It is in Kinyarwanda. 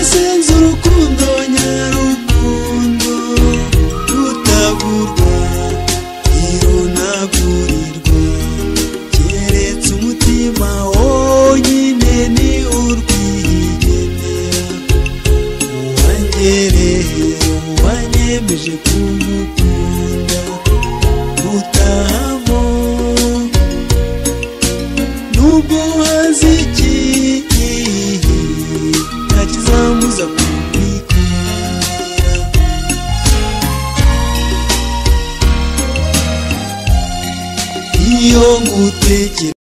nasenze urukundo nyarukundo rutagurwa irunagurirwa keretse umutima wonyine ni urwigenera uwangerera uwanyemeje kumukunda utahamo nubwo hazi iki ntakizamuza kumwikundira iyo ngutekera